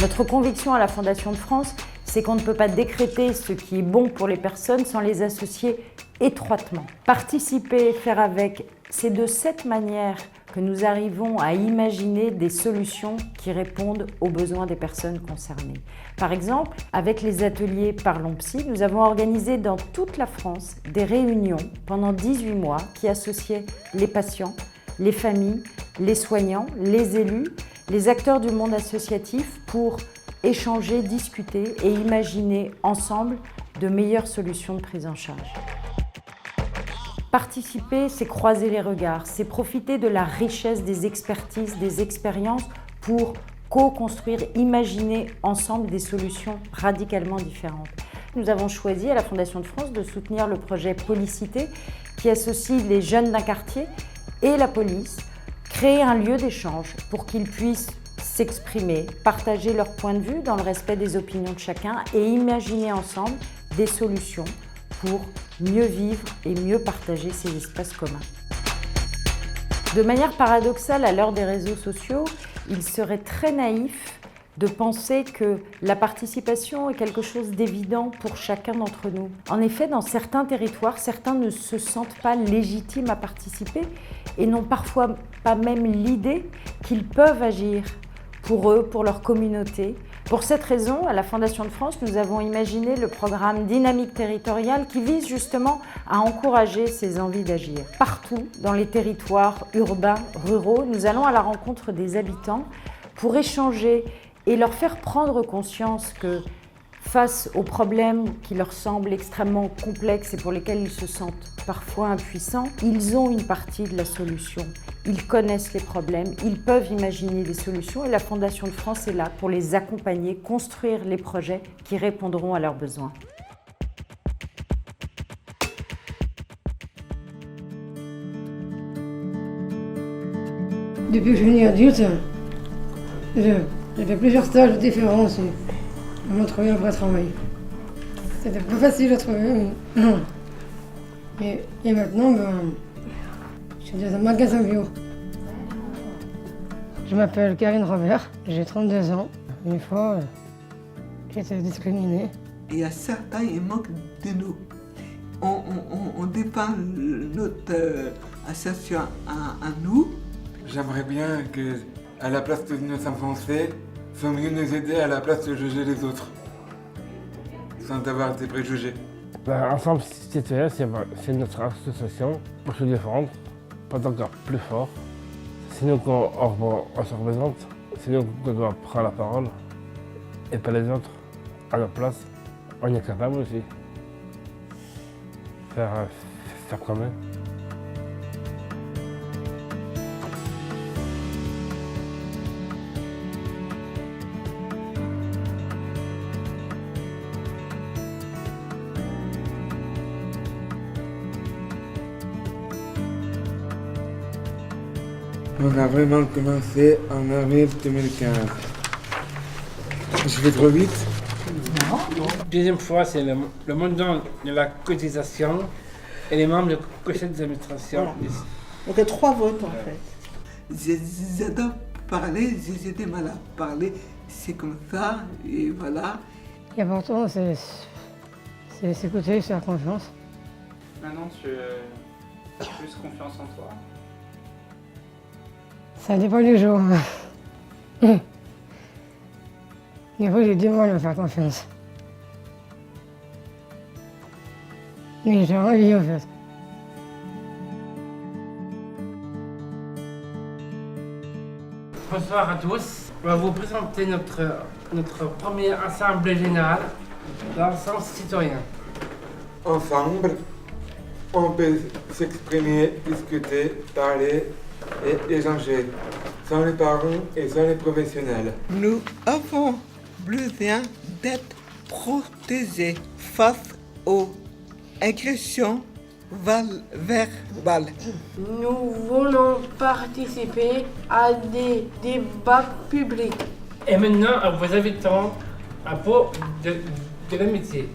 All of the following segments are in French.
Notre conviction à la Fondation de France, c'est qu'on ne peut pas décréter ce qui est bon pour les personnes sans les associer étroitement. Participer, faire avec, c'est de cette manière que nous arrivons à imaginer des solutions qui répondent aux besoins des personnes concernées. Par exemple, avec les ateliers Parlons Psy, nous avons organisé dans toute la France des réunions pendant 18 mois qui associaient les patients, les familles, les soignants, les élus, les acteurs du monde associatif pour échanger, discuter et imaginer ensemble de meilleures solutions de prise en charge. Participer, c'est croiser les regards, c'est profiter de la richesse des expertises, des expériences pour co-construire, imaginer ensemble des solutions radicalement différentes. Nous avons choisi à la Fondation de France de soutenir le projet Policité qui associe les jeunes d'un quartier et la police, créer un lieu d'échange pour qu'ils puissent s'exprimer, partager leur point de vue dans le respect des opinions de chacun et imaginer ensemble des solutions pour mieux vivre et mieux partager ces espaces communs. De manière paradoxale, à l'heure des réseaux sociaux, il serait très naïf de penser que la participation est quelque chose d'évident pour chacun d'entre nous. En effet, dans certains territoires, certains ne se sentent pas légitimes à participer et n'ont parfois pas même l'idée qu'ils peuvent agir pour eux, pour leur communauté. Pour cette raison, à la Fondation de France, nous avons imaginé le programme Dynamique territoriale qui vise justement à encourager ces envies d'agir. Partout, dans les territoires urbains, ruraux, nous allons à la rencontre des habitants pour échanger et leur faire prendre conscience que face aux problèmes qui leur semblent extrêmement complexes et pour lesquels ils se sentent parfois impuissants, ils ont une partie de la solution. Ils connaissent les problèmes, ils peuvent imaginer des solutions et la Fondation de France est là pour les accompagner, construire les projets qui répondront à leurs besoins. Depuis que je suis devenu adulte, j'ai fait plusieurs stages différents aussi. On m'a trouvé un vrai travail. C'était pas facile à trouver, mais et maintenant, je suis dans un magasin bio. Je m'appelle Karine Robert, j'ai 32 ans. Une fois, j'ai été discriminée. Il y a certains, ils manquent de nous. On dépend notre association à nous. J'aimerais bien que, à la place de nous enfoncer, faut mieux nous aider à la place de juger les autres, sans avoir des préjugés. Ensemble Citoyen, c'est notre association pour se défendre, pas encore plus fort. C'est nous qu'on se représente, c'est nous qu'on doit prendre la parole, et pas les autres, à leur place. On est capable aussi. Faire comme eux. On a vraiment commencé en avril 2015. Je vais trop vite. Deuxième fois, c'est le montant de la cotisation et les membres du conseil d'administration. Voilà. Donc il y a 3 votes en fait. J'adore parler, j'ai du mal à parler, c'est comme ça, et voilà. Et important, c'est s'écouter, se faire confiance. Maintenant, tu as plus confiance en toi. Ça dépend du jour. Des fois, j'ai du mal à me faire confiance. Mais j'ai envie en fait. Bonsoir à tous. On va vous présenter notre première assemblée générale dans le sens citoyen. Ensemble, on peut s'exprimer, discuter, parler et échanger, sans les parents et sans les professionnels. Nous avons besoin d'être protégés face aux agressions verbales. Nous voulons participer à des débats publics. Et maintenant, nous vous invitons à propos de l'amitié.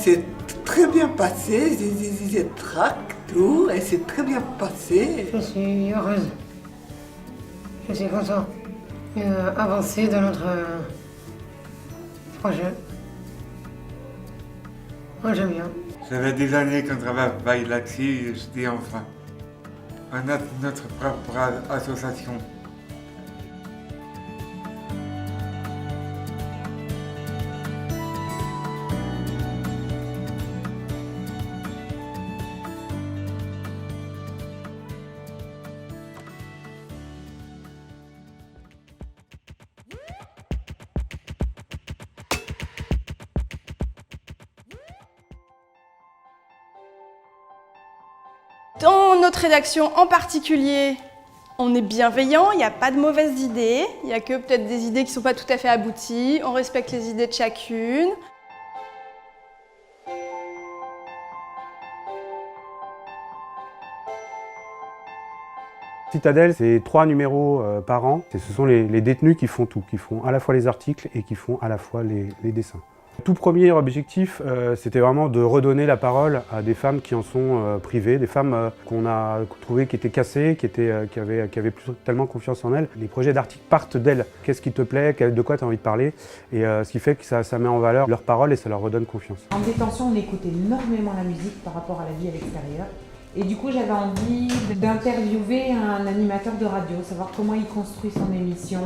s'est très bien passé, j'ai trac, tout, et c'est très bien passé. Je suis heureuse. Je suis content d'avancer dans notre projet. Moi, j'aime bien. Ça fait des années qu'on travaille là-dessus et je dis enfin, on a notre propre association. Dans notre rédaction en particulier, on est bienveillant, il n'y a pas de mauvaises idées, il n'y a que peut-être des idées qui ne sont pas tout à fait abouties, on respecte les idées de chacune. Citadelle, c'est 3 numéros par an. Ce sont les détenus qui font tout, qui font à la fois les articles et qui font à la fois les dessins. Tout premier objectif, c'était vraiment de redonner la parole à des femmes qui en sont privées, des femmes qu'on a trouvées qui étaient cassées, qui avaient plus tellement confiance en elles. Les projets d'articles partent d'elles. Qu'est-ce qui te plaît, de quoi tu as envie de parler, et ce qui fait que ça met en valeur leur parole et ça leur redonne confiance. En détention, on écoute énormément la musique par rapport à la vie à l'extérieur. Et du coup, j'avais envie d'interviewer un animateur de radio, savoir comment il construit son émission.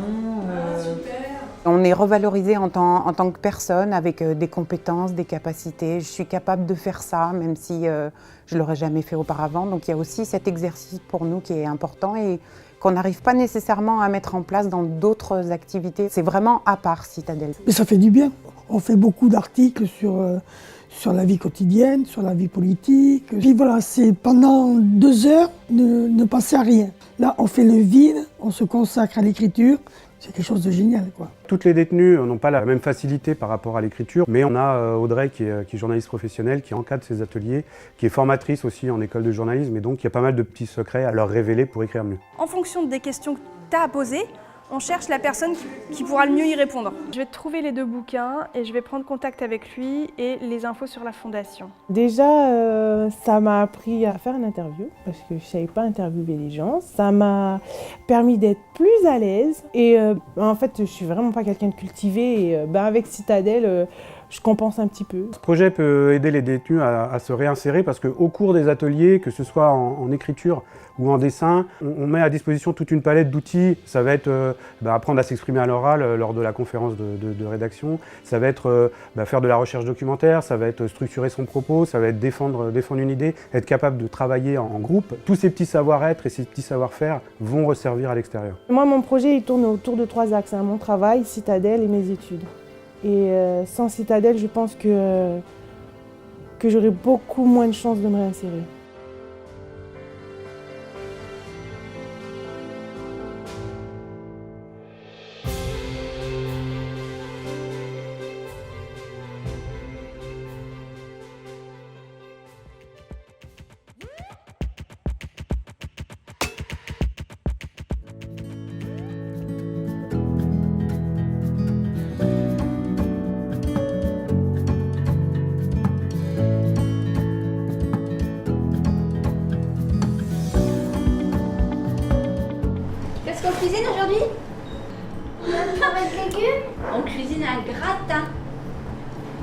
On est revalorisé en tant que personne avec des compétences, des capacités. Je suis capable de faire ça, même si je ne l'aurais jamais fait auparavant. Donc il y a aussi cet exercice pour nous qui est important et qu'on n'arrive pas nécessairement à mettre en place dans d'autres activités. C'est vraiment à part Citadelle. Mais ça fait du bien. On fait beaucoup d'articles sur la vie quotidienne, sur la vie politique. Puis voilà, c'est pendant 2 heures ne passer à rien. Là, on fait le vide, on se consacre à l'écriture. C'est quelque chose de génial, quoi. Toutes les détenues n'ont pas la même facilité par rapport à l'écriture, mais on a Audrey qui est journaliste professionnelle, qui encadre ses ateliers, qui est formatrice aussi en école de journalisme, et donc il y a pas mal de petits secrets à leur révéler pour écrire mieux. En fonction des questions que tu as à poser, on cherche la personne qui pourra le mieux y répondre. Je vais trouver les 2 bouquins et je vais prendre contact avec lui et les infos sur la fondation. Déjà, ça m'a appris à faire une interview parce que je ne savais pas interviewer les gens. Ça m'a permis d'être plus à l'aise et en fait, je ne suis vraiment pas quelqu'un de cultivé et avec Citadelle, je compense un petit peu. Ce projet peut aider les détenus à se réinsérer parce qu'au cours des ateliers, que ce soit en écriture ou en dessin, on met à disposition toute une palette d'outils. Ça va être apprendre à s'exprimer à l'oral lors de la conférence de rédaction, ça va être faire de la recherche documentaire, ça va être structurer son propos, ça va être défendre une idée, être capable de travailler en groupe. Tous ces petits savoir-être et ces petits savoir-faire vont resservir à l'extérieur. Moi, mon projet il tourne autour de 3 axes, mon travail, Citadelle et mes études. Et sans Citadelle, je pense que j'aurais beaucoup moins de chances de me réinsérer. Qu'est-ce qu'on cuisine aujourd'hui? Avec légumes. On cuisine un gratin.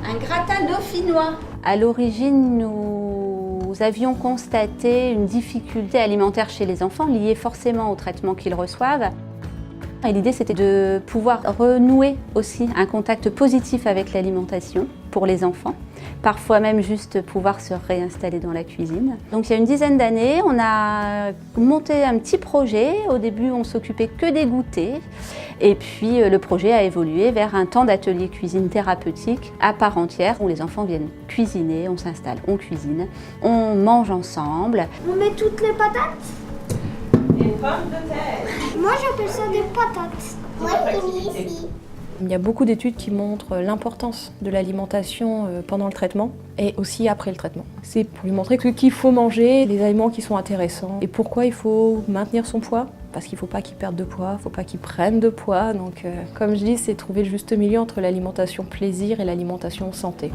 Un gratin dauphinois. À l'origine, nous avions constaté une difficulté alimentaire chez les enfants liée forcément au traitement qu'ils reçoivent. Et l'idée, c'était de pouvoir renouer aussi un contact positif avec l'alimentation pour les enfants, parfois même juste pouvoir se réinstaller dans la cuisine. Donc il y a une dizaine d'années, on a monté un petit projet. Au début, on s'occupait que des goûters. Et puis le projet a évolué vers un temps d'atelier cuisine thérapeutique à part entière où les enfants viennent cuisiner, on s'installe, on cuisine, on mange ensemble. On met toutes les patates. Une pomme de terre. Moi j'appelle ça des patates. Moi j'ai mis ici. Il y a beaucoup d'études qui montrent l'importance de l'alimentation pendant le traitement et aussi après le traitement. C'est pour lui montrer qu'il faut manger les aliments qui sont intéressants et pourquoi il faut maintenir son poids. Parce qu'il ne faut pas qu'il perde de poids, il ne faut pas qu'il prenne de poids. Donc comme je dis, c'est trouver le juste milieu entre l'alimentation plaisir et l'alimentation santé.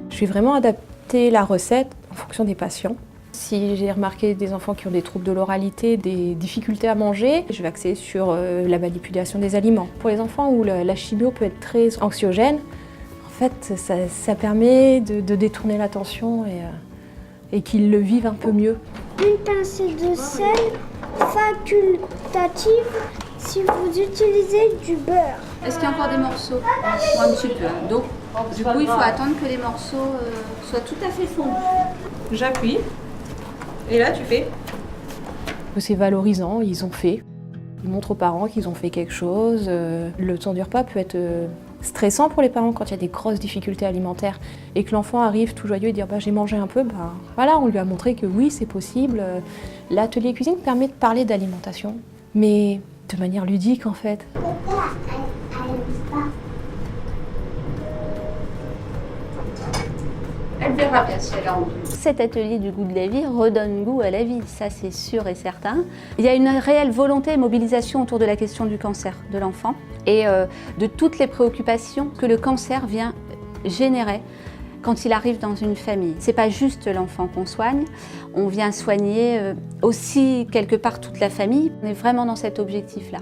Je vais vraiment adapter la recette en fonction des patients. Si j'ai remarqué des enfants qui ont des troubles de l'oralité, des difficultés à manger, je vais axer sur la manipulation des aliments. Pour les enfants où la chimio peut être très anxiogène, en fait, ça permet de détourner l'attention et qu'ils le vivent un peu mieux. Une pincée de sel facultative si vous utilisez du beurre. Est-ce qu'il y a encore des morceaux? Un petit peu. Donc, du coup, il faut attendre que les morceaux soient tout à fait fondus. J'appuie. Et là, tu fais. C'est valorisant, ils ont fait. Ils montrent aux parents qu'ils ont fait quelque chose. Le temps du repas peut être stressant pour les parents quand il y a des grosses difficultés alimentaires et que l'enfant arrive tout joyeux et dire j'ai mangé un peu. Voilà, on lui a montré que oui, c'est possible. L'atelier cuisine permet de parler d'alimentation, mais de manière ludique en fait. Elle verra bien si elle a envie. Cet atelier du goût de la vie redonne goût à la vie, ça c'est sûr et certain. Il y a une réelle volonté et mobilisation autour de la question du cancer de l'enfant et de toutes les préoccupations que le cancer vient générer quand il arrive dans une famille. C'est pas juste l'enfant qu'on soigne, on vient soigner aussi quelque part toute la famille. On est vraiment dans cet objectif-là.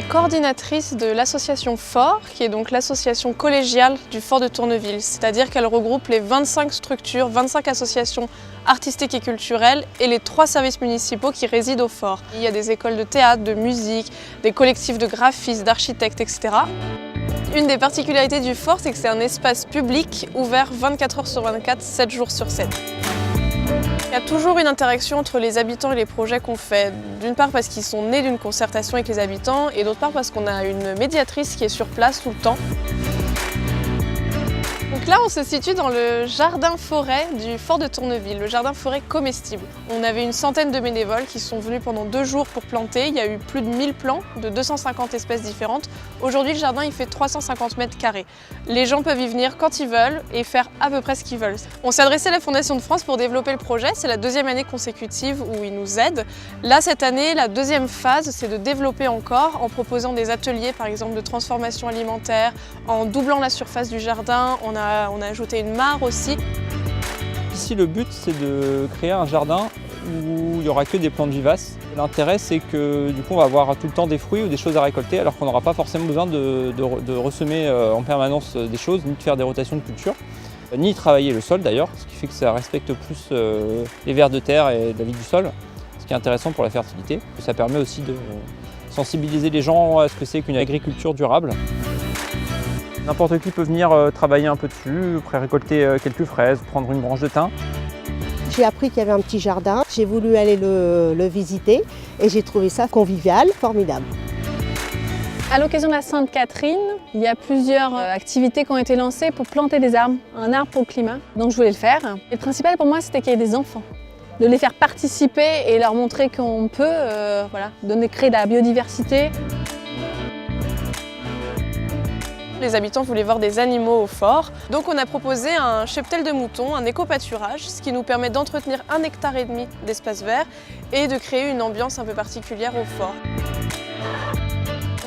Coordinatrice de l'association FOR, qui est donc l'association collégiale du Fort de Tourneville, c'est-à-dire qu'elle regroupe les 25 structures, 25 associations artistiques et culturelles et les 3 services municipaux qui résident au Fort. Il y a des écoles de théâtre, de musique, des collectifs de graphistes, d'architectes, etc. Une des particularités du Fort, c'est que c'est un espace public ouvert 24 heures sur 24, 7 jours sur 7. Il y a toujours une interaction entre les habitants et les projets qu'on fait. D'une part parce qu'ils sont nés d'une concertation avec les habitants et d'autre part parce qu'on a une médiatrice qui est sur place tout le temps. Donc là, on se situe dans le jardin-forêt du Fort de Tourneville, le jardin-forêt comestible. On avait une centaine de bénévoles qui sont venus pendant 2 jours pour planter. Il y a eu plus de 1000 plants de 250 espèces différentes. Aujourd'hui, le jardin, il fait 350 mètres carrés. Les gens peuvent y venir quand ils veulent et faire à peu près ce qu'ils veulent. On s'est adressé à la Fondation de France pour développer le projet. C'est la 2e année consécutive où ils nous aident. Là, cette année, la 2e phase, c'est de développer encore en proposant des ateliers, par exemple, de transformation alimentaire, en doublant la surface du jardin. On a ajouté une mare aussi. Ici, le but, c'est de créer un jardin où il n'y aura que des plantes vivaces. L'intérêt, c'est que du coup, on va avoir tout le temps des fruits ou des choses à récolter, alors qu'on n'aura pas forcément besoin de ressemer en permanence des choses, ni de faire des rotations de culture, ni travailler le sol d'ailleurs, ce qui fait que ça respecte plus les vers de terre et la vie du sol, ce qui est intéressant pour la fertilité. Ça permet aussi de sensibiliser les gens à ce que c'est qu'une agriculture durable. N'importe qui peut venir travailler un peu dessus, récolter quelques fraises, prendre une branche de thym. J'ai appris qu'il y avait un petit jardin, j'ai voulu aller le visiter et j'ai trouvé ça convivial, formidable. À l'occasion de la Sainte-Catherine, il y a plusieurs activités qui ont été lancées pour planter des arbres, un arbre pour le climat. Donc je voulais le faire. Et le principal pour moi, c'était qu'il y ait des enfants, de les faire participer et leur montrer qu'on peut créer de la biodiversité. Les habitants voulaient voir des animaux au fort, donc on a proposé un cheptel de moutons, un éco-pâturage, ce qui nous permet d'entretenir 1,5 hectare d'espace vert et de créer une ambiance un peu particulière au fort.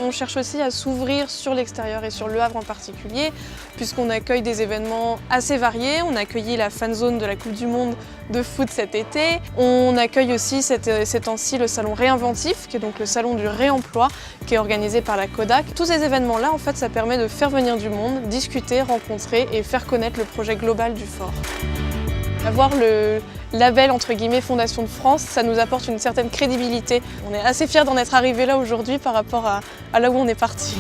On cherche aussi à s'ouvrir sur l'extérieur et sur Le Havre en particulier, puisqu'on accueille des événements assez variés. On a accueilli la fan zone de la Coupe du Monde de foot cet été. On accueille aussi ces temps-ci le salon Réinventif, qui est donc le salon du réemploi, qui est organisé par la Kodak. Tous ces événements-là, en fait, ça permet de faire venir du monde, discuter, rencontrer et faire connaître le projet global du fort. Avoir le label entre guillemets Fondation de France, ça nous apporte une certaine crédibilité. On est assez fiers d'en être arrivés là aujourd'hui par rapport à là où on est parti.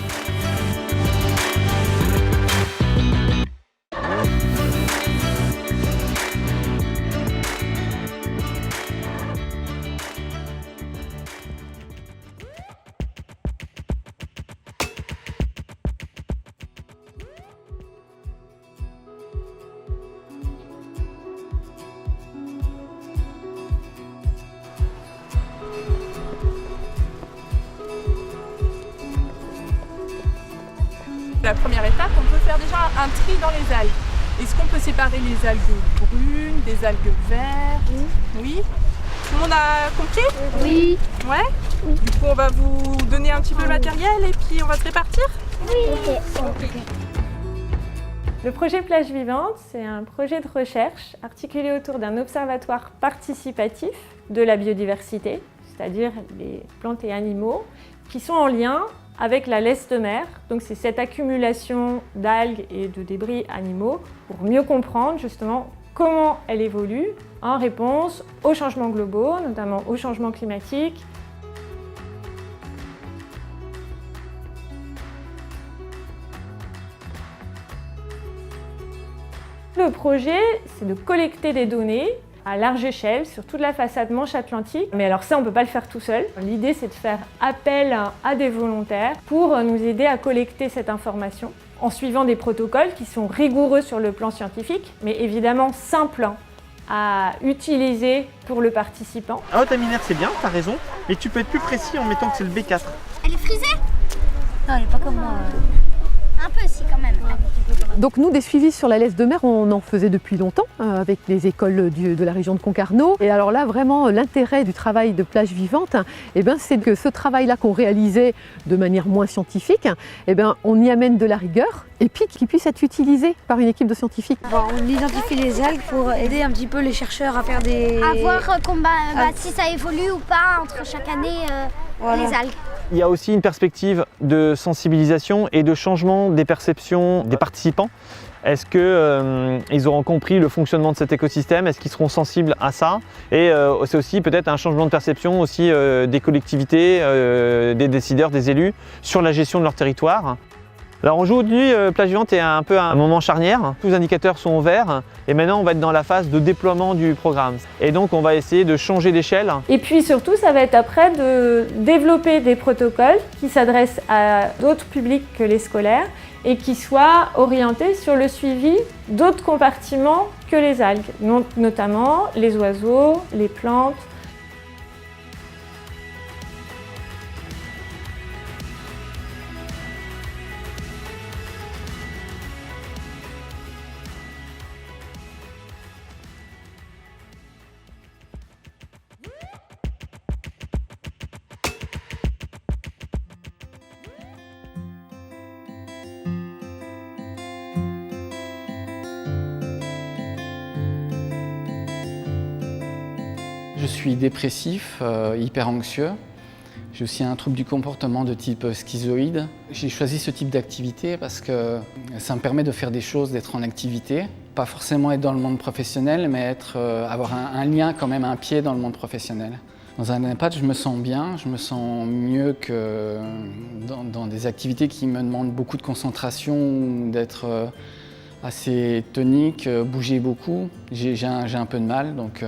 La première étape, on peut faire déjà un tri dans les algues. Est-ce qu'on peut séparer les algues brunes, des algues vertes? Oui. Tout le monde a compris? Oui. Ouais. Du coup, on va vous donner un petit peu le matériel et puis on va se répartir? Oui. Ok. Le projet Plage Vivante, c'est un projet de recherche articulé autour d'un observatoire participatif de la biodiversité, c'est-à-dire les plantes et animaux, qui sont en lien avec la laisse de mer. Donc c'est cette accumulation d'algues et de débris animaux pour mieux comprendre justement comment elle évolue en réponse aux changements globaux, notamment au changement climatique. Le projet, c'est de collecter des données à large échelle sur toute la façade Manche Atlantique. Mais alors ça, on ne peut pas le faire tout seul. L'idée, c'est de faire appel à des volontaires pour nous aider à collecter cette information en suivant des protocoles qui sont rigoureux sur le plan scientifique, mais évidemment simples à utiliser pour le participant. Ah, haute aminaire, c'est bien, t'as raison, mais tu peux être plus précis en mettant que c'est le B4. Elle est frisée? Non, elle est pas comme moi. Un peu si quand même. Donc nous, des suivis sur la laisse de mer, on en faisait depuis longtemps avec les écoles de la région de Concarneau. Et alors là, vraiment, l'intérêt du travail de Plage Vivante, c'est que ce travail-là qu'on réalisait de manière moins scientifique, on y amène de la rigueur et puis qu'il puisse être utilisé par une équipe de scientifiques. On identifie les algues pour aider un petit peu les chercheurs à faire des... À voir si ça évolue ou pas entre chaque année les algues. Il y a aussi une perspective de sensibilisation et de changement des perceptions des participants. Est-ce qu'ils auront compris le fonctionnement de cet écosystème? Est-ce qu'ils seront sensibles à ça? Et c'est aussi peut-être un changement de perception aussi des collectivités, des décideurs, des élus sur la gestion de leur territoire. Alors aujourd'hui, Plage Vivante est un peu un moment charnière. Tous les indicateurs sont au vert et maintenant on va être dans la phase de déploiement du programme. Et donc on va essayer de changer d'échelle. Et puis surtout, ça va être après de développer des protocoles qui s'adressent à d'autres publics que les scolaires et qui soient orientés sur le suivi d'autres compartiments que les algues, notamment les oiseaux, les plantes. Je suis dépressif, hyper anxieux. J'ai aussi un trouble du comportement de type schizoïde. J'ai choisi ce type d'activité parce que ça me permet de faire des choses, d'être en activité. Pas forcément être dans le monde professionnel, mais avoir un lien quand même, un pied dans le monde professionnel. Dans un EHPAD, je me sens bien, je me sens mieux que dans des activités qui me demandent beaucoup de concentration, d'être assez tonique, bouger beaucoup. J'ai un peu de mal, donc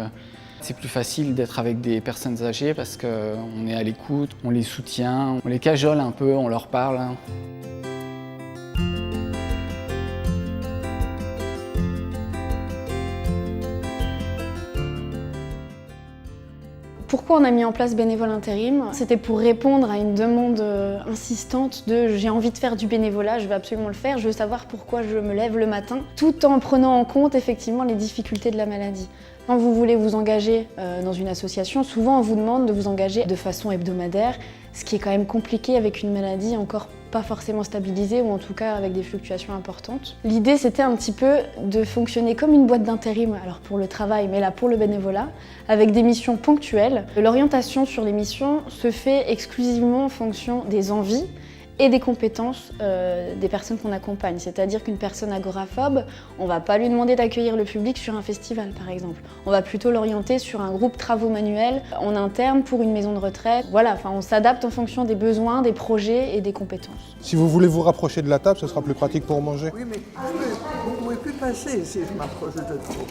c'est plus facile d'être avec des personnes âgées parce qu'on est à l'écoute, on les soutient, on les cajole un peu, on leur parle. Pourquoi on a mis en place Bénévole Intérim? C'était pour répondre à une demande insistante de j'ai envie de faire du bénévolat, je veux absolument le faire, je veux savoir pourquoi je me lève le matin, tout en prenant en compte effectivement les difficultés de la maladie. Quand vous voulez vous engager dans une association, souvent on vous demande de vous engager de façon hebdomadaire, ce qui est quand même compliqué avec une maladie encore pas forcément stabilisée ou en tout cas avec des fluctuations importantes. L'idée c'était un petit peu de fonctionner comme une boîte d'intérim, alors pour le travail mais là pour le bénévolat, avec des missions ponctuelles. L'orientation sur les missions se fait exclusivement en fonction des envies et des compétences des personnes qu'on accompagne. C'est-à-dire qu'une personne agoraphobe, on ne va pas lui demander d'accueillir le public sur un festival par exemple. On va plutôt l'orienter sur un groupe travaux manuels en interne pour une maison de retraite. Voilà, enfin, on s'adapte en fonction des besoins, des projets et des compétences. Si vous voulez vous rapprocher de la table, ce sera plus pratique pour manger. Oui, mais vous ne pouvez plus passer si je m'approche de trop.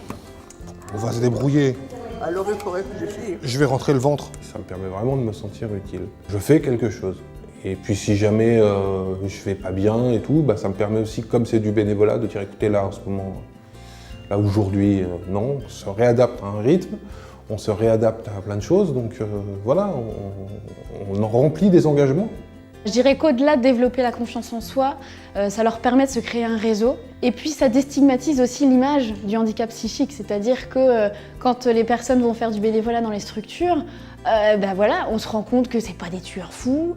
On va se débrouiller. Alors il faudrait que j'essaye. Je vais rentrer le ventre. Ça me permet vraiment de me sentir utile. Je fais quelque chose. Et puis si jamais je vais pas bien et tout, ça me permet aussi, comme c'est du bénévolat, de dire écoutez là en ce moment, là aujourd'hui, non, on se réadapte à un rythme, on se réadapte à plein de choses, donc voilà, on en remplit des engagements. Je dirais qu'au-delà de développer la confiance en soi, ça leur permet de se créer un réseau. Et puis ça déstigmatise aussi l'image du handicap psychique, c'est-à-dire que quand les personnes vont faire du bénévolat dans les structures, voilà, on se rend compte que c'est pas des tueurs fous,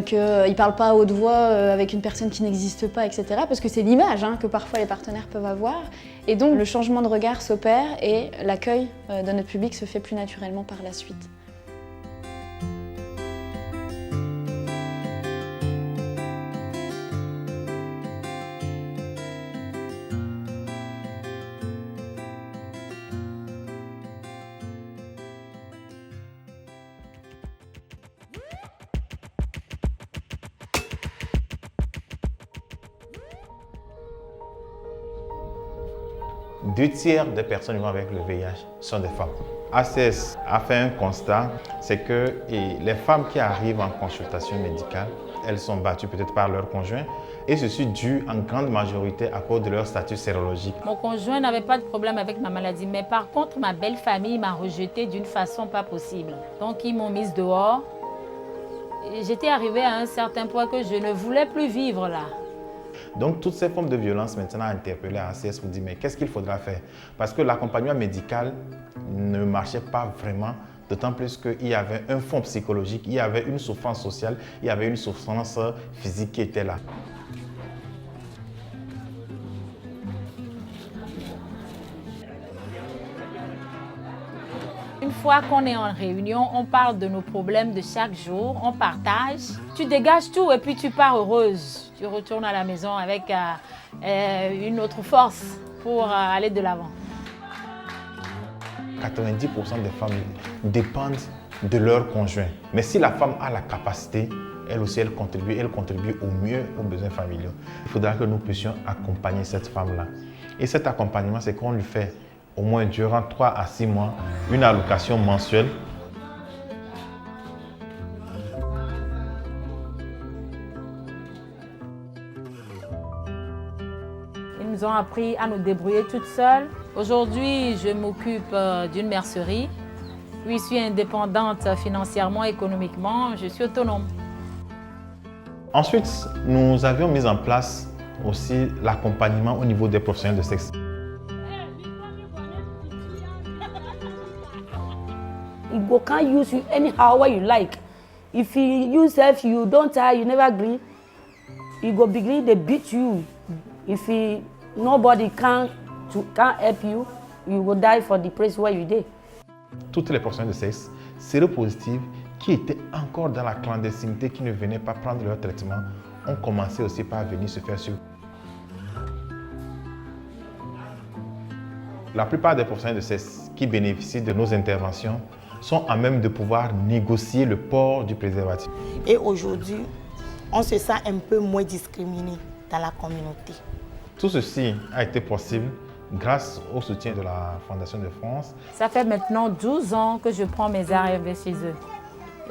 qu'ils parlent pas à haute voix avec une personne qui n'existe pas, etc. Parce que c'est l'image que parfois les partenaires peuvent avoir. Et donc le changement de regard s'opère et l'accueil de notre public se fait plus naturellement par la suite. Deux tiers des personnes vivant avec le VIH sont des femmes. ACS a fait un constat, c'est que les femmes qui arrivent en consultation médicale, elles sont battues peut-être par leur conjoint et ceci dû en grande majorité à cause de leur statut sérologique. Mon conjoint n'avait pas de problème avec ma maladie, mais par contre ma belle famille m'a rejetée d'une façon pas possible. Donc ils m'ont mise dehors. J'étais arrivée à un certain point que je ne voulais plus vivre là. Donc toutes ces formes de violence maintenant interpellées à ACS pour dire mais qu'est-ce qu'il faudra faire? Parce que l'accompagnement médical ne marchait pas vraiment, d'autant plus qu'il y avait un fond psychologique, il y avait une souffrance sociale, il y avait une souffrance physique qui était là. Une fois qu'on est en réunion, on parle de nos problèmes de chaque jour, on partage. Tu dégages tout et puis tu pars heureuse. Tu retournes à la maison avec une autre force pour aller de l'avant. 90% des femmes dépendent de leur conjoint. Mais si la femme a la capacité, elle aussi, elle contribue au mieux aux besoins familiaux. Il faudra que nous puissions accompagner cette femme-là. Et cet accompagnement, c'est qu'on lui fait au moins durant 3 à 6 mois, une allocation mensuelle. Ils nous ont appris à nous débrouiller toutes seules. Aujourd'hui, je m'occupe d'une mercerie. Je suis indépendante financièrement, économiquement, je suis autonome. Ensuite, nous avions mis en place aussi l'accompagnement au niveau des professionnels de sexe. You can't use you anyhow way you like. If you yourself you don't tire, you never agree. You go begin to beat you. If nobody can't help you, you will die for the place where you did. Toutes les professionnels de sexe séropositives qui étaient encore dans la clandestinité, qui ne venaient pas prendre leur traitement, ont commencé aussi par venir se faire suivre. La plupart des professionnels de sexe qui bénéficient de nos interventions sont à même de pouvoir négocier le port du préservatif. Et aujourd'hui, on se sent un peu moins discriminé dans la communauté. Tout ceci a été possible grâce au soutien de la Fondation de France. Ça fait maintenant 12 ans que je prends mes arrivées chez eux.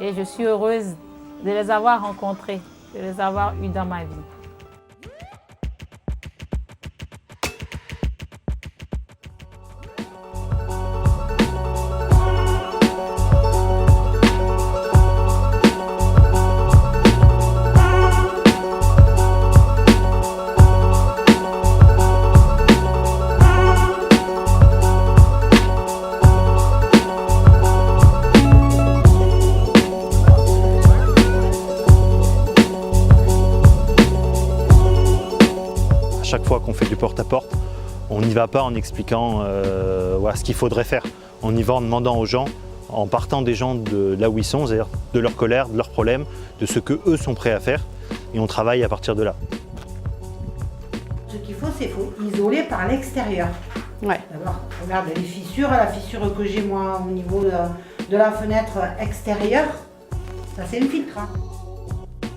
Et je suis heureuse de les avoir rencontrés, de les avoir eus dans ma vie. Chaque fois qu'on fait du porte-à-porte, on n'y va pas en expliquant ce qu'il faudrait faire. On y va en demandant aux gens, en partant des gens de là où ils sont, c'est-à-dire de leur colère, de leurs problèmes, de ce qu'eux sont prêts à faire, et on travaille à partir de là. Ce qu'il faut, c'est qu'il faut isoler par l'extérieur. Ouais. D'abord, regarde les fissures, la fissure que j'ai moi au niveau de la fenêtre extérieure, ça c'est une filtre.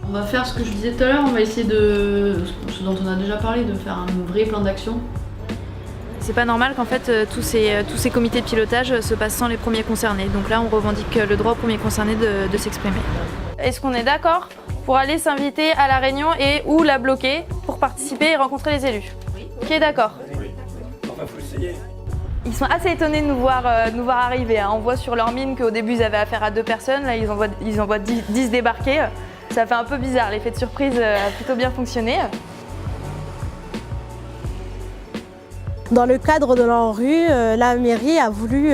On va faire ce que je disais tout à l'heure, on va essayer de, ce dont on a déjà parlé, de faire un vrai plan d'action. C'est pas normal qu'en fait tous ces comités de pilotage se passent sans les premiers concernés. Donc là on revendique le droit aux premiers concernés de s'exprimer. Est-ce qu'on est d'accord pour aller s'inviter à la réunion et ou la bloquer pour participer et rencontrer les élus? Oui. Ok, d'accord. Oui. Enfin, faut essayer. Ils sont assez étonnés de nous voir arriver. On voit sur leur mine qu'au début ils avaient affaire à 2 personnes, là ils envoient 10 débarquer. Ça fait un peu bizarre, l'effet de surprise a plutôt bien fonctionné. Dans le cadre de l'ANRU, la mairie a voulu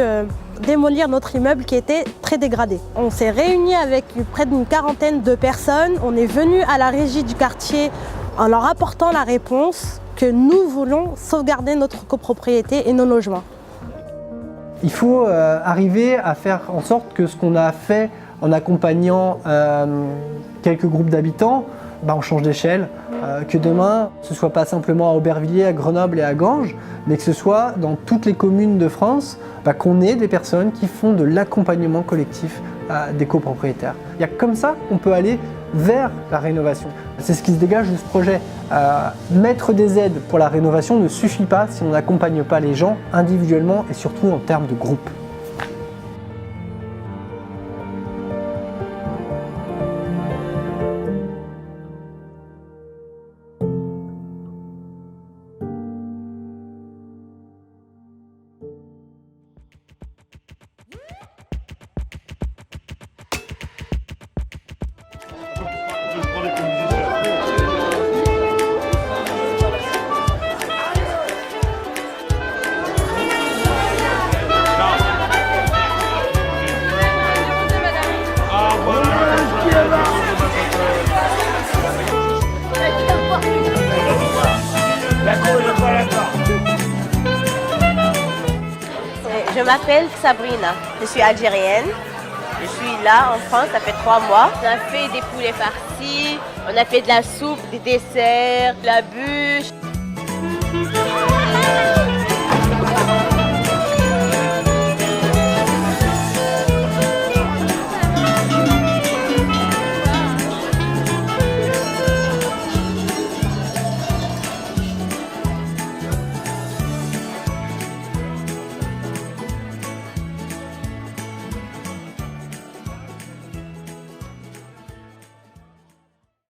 démolir notre immeuble qui était très dégradé. On s'est réunis avec près d'une quarantaine de personnes. On est venu à la régie du quartier en leur apportant la réponse que nous voulons sauvegarder notre copropriété et nos logements. Il faut arriver à faire en sorte que ce qu'on a fait en accompagnant quelques groupes d'habitants, on change d'échelle, que demain ce ne soit pas simplement à Aubervilliers, à Grenoble et à Ganges, mais que ce soit dans toutes les communes de France, qu'on ait des personnes qui font de l'accompagnement collectif des copropriétaires. Il y a comme ça qu'on peut aller vers la rénovation. C'est ce qui se dégage de ce projet. Mettre des aides pour la rénovation ne suffit pas si on n'accompagne pas les gens individuellement et surtout en termes de groupe. Je m'appelle Sabrina, je suis algérienne. Je suis là en France, ça fait 3 mois. On a fait des poulets farcis, on a fait de la soupe, des desserts, de la bûche.